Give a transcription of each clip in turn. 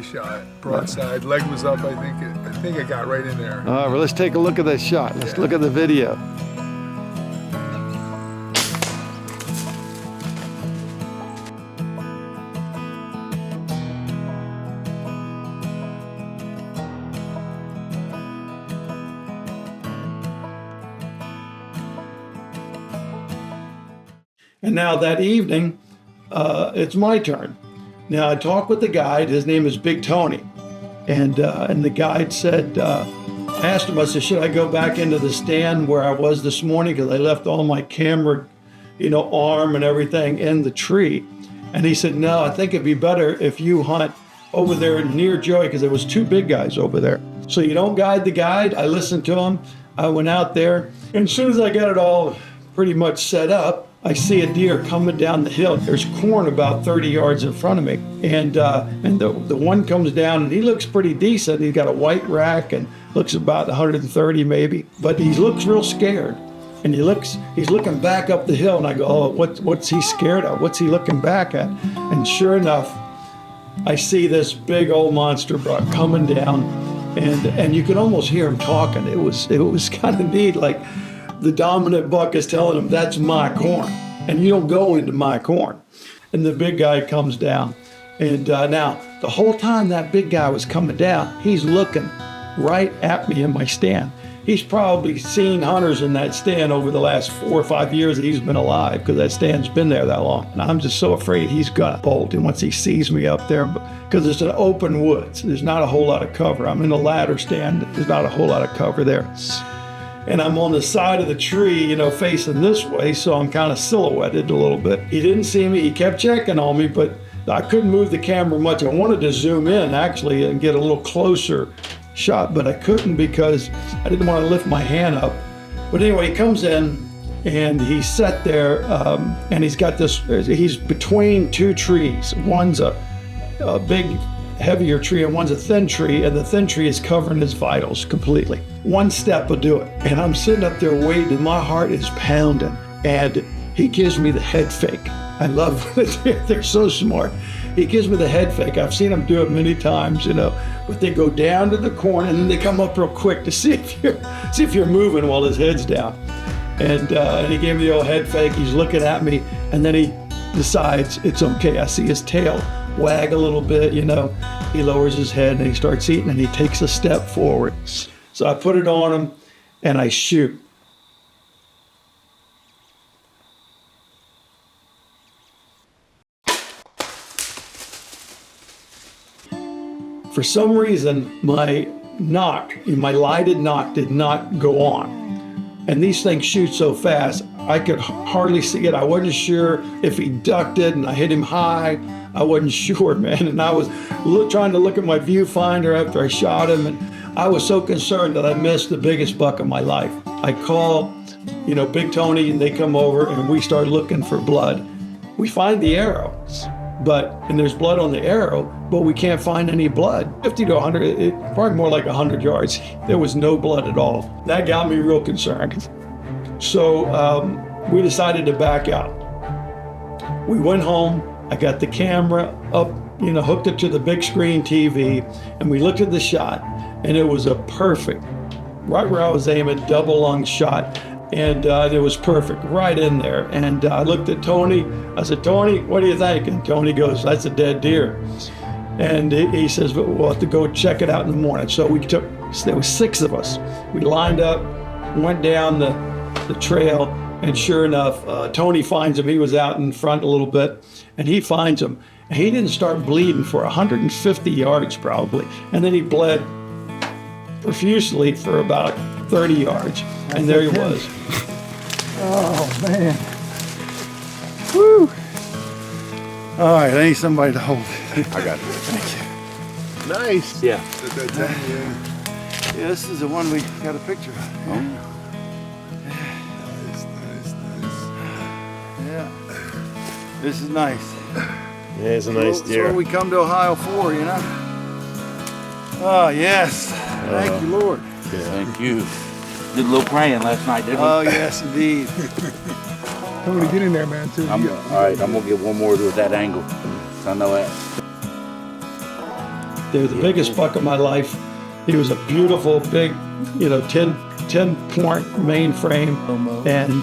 nice shot. Broadside, leg was up. I think I got right in there. All right, well, let's take a look at that shot. Let's look at the video. And now that evening, it's my turn. Now I talked with the guide. His name is Big Tony, and the guide said, I asked him, I said, should I go back into the stand where I was this morning because I left all my camera, arm and everything in the tree. And he said, no, I think it'd be better if you hunt over there near Joey because there was 2 big guys over there. So you don't guide the guide. I listened to him. I went out there, and as soon as I got it all pretty much set up, I see a deer coming down the hill. There's corn about 30 yards in front of me. And the one comes down and he looks pretty decent. He's got a white rack and looks about 130 maybe, but he looks real scared. And he's looking back up the hill and I go, oh, what's he scared of? What's he looking back at? And sure enough, I see this big old monster buck coming down and you can almost hear him talking. It was kind of neat, like, the dominant buck is telling him, that's my corn, and you don't go into my corn. And the big guy comes down. And now, the whole time that big guy was coming down, he's looking right at me in my stand. He's probably seen hunters in that stand over the last 4 or 5 years that he's been alive, because that stand's been there that long. And I'm just so afraid he's gonna bolt. And once he sees me up there, because it's an open woods, there's not a whole lot of cover. I'm in a ladder stand, there's not a whole lot of cover there. And I'm on the side of the tree, facing this way, so I'm kind of silhouetted a little bit. He didn't see me, he kept checking on me, but I couldn't move the camera much. I wanted to zoom in, actually, and get a little closer shot, but I couldn't because I didn't want to lift my hand up. But anyway, he comes in, and he's sat there, and he's got this, he's between 2 trees. One's a big, heavier tree, and one's a thin tree, and the thin tree is covering his vitals completely. One step will do it. And I'm sitting up there waiting, and my heart is pounding. And he gives me the head fake. I love it. They're so smart. He gives me the head fake. I've seen him do it many times, but they go down to the corn and then they come up real quick to see if you're moving while his head's down. And he gave me the old head fake. He's looking at me, and then he decides it's okay. I see his tail wag a little bit, He lowers his head and he starts eating, and he takes a step forward. So I put it on him and I shoot. For some reason, my lighted knock did not go on. And these things shoot so fast, I could hardly see it. I wasn't sure if he ducked it and I hit him high. I wasn't sure, man. And I was trying to look at my viewfinder after I shot him, and I was so concerned that I missed the biggest buck of my life. I call, Big Tony, and they come over and we start looking for blood. We find the arrow, and there's blood on the arrow, but we can't find any blood. 50 to 100, probably more like 100 yards. There was no blood at all. That got me real concerned. So we decided to back out. We went home. I got the camera up, hooked it to the big screen TV, and we looked at the shot, and it was a perfect, right where I was aiming, double lung shot, and it was perfect, right in there. And I looked at Tony. I said, Tony, what do you think? And Tony goes, that's a dead deer. And he says, we'll have to go check it out in the morning. So there was 6 of us. We lined up, went down the trail, and sure enough, Tony finds him. He was out in front a little bit, and he finds him. And he didn't start bleeding for 150 yards probably. And then he bled profusely for about 30 yards. And there he was. Oh, man. Woo. All right, I need somebody to hold it. I got it. Thank you. Nice. Yeah. Yeah, this is the one we got a picture of. Oh. Nice. Yeah. This is nice. Yeah, it's a nice deer. That's what we come to Ohio for, Oh, yes. Thank you, Lord. Yeah. Thank you. Did a little praying last night, didn't we? Oh, yes, indeed. I'm gonna get in there, man, too. All right, I'm gonna get one more with that angle. I know that. there, the biggest buck of my life. He was a beautiful, big, 10 point mainframe, and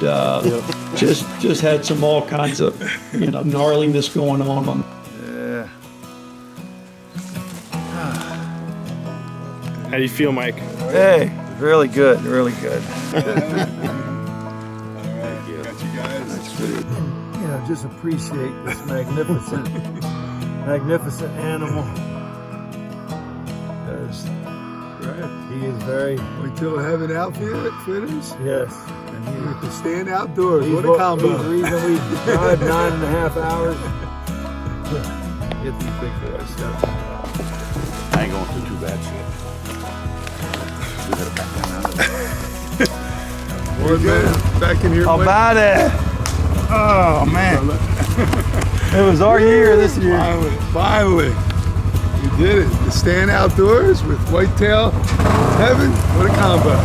just had some all kinds of, gnarliness going on. Yeah. How do you feel, Mike? Hey, really good, really good. Got you guys. Just appreciate this magnificent animal. Because he is very... Whitetail Heaven Outfitters. Yes. And he with the stand outdoors. He's What a combo. He's the reason we drive 9.5 hours. Get these big boys. I ain't going through too bad shit. We gotta back down out of there. Boy, man, back in here. How about it? Oh, man. It was our year this year. Finally. You did it. The stand outdoors with Whitetail Heaven. What a combo.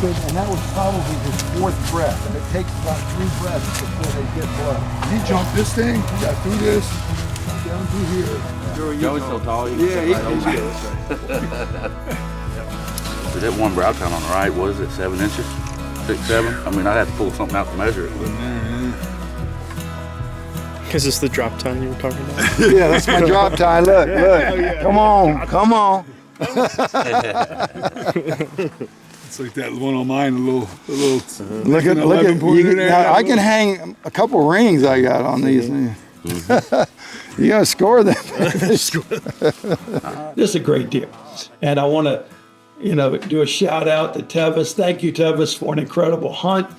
And that was probably his 4th breath, and it takes about 3 breaths before they get blood. He jumped this thing. He got through this. Down through here. Joey's so tall. Yeah, he's good. That one brow count on the right, what is it, 7 inches? 6, 7? I mean, I'd have to pull something out to measure it. But Is this the drop time you were talking about? Yeah, that's my drop tie. Look. Come on. It's like that one on mine, a little. Look at now, I can hang a couple rings I got on these things. You gotta score them. This is a great deal. And I want to, do a shout out to Tevis. Thank you, Tevis, for an incredible hunt.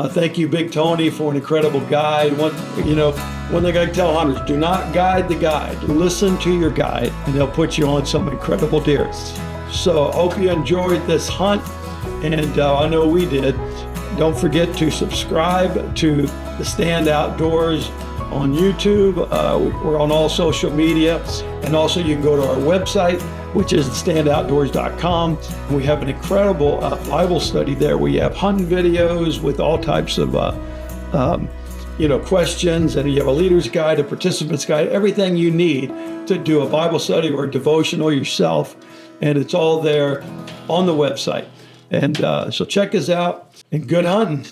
Thank you, Big Tony, for an incredible guide. One thing I tell hunters, do not guide the guide. Listen to your guide, and they'll put you on some incredible deer. So I hope you enjoyed this hunt, and I know we did. Don't forget to subscribe to The Stand Outdoors on YouTube. We're on all social media, and also you can go to our website, which is standoutdoors.com. We have an incredible Bible study there. We have hunting videos with all types of questions, and you have a leader's guide, a participant's guide, everything you need to do a Bible study or a devotional yourself, and it's all there on the website. And so check us out, and good hunting.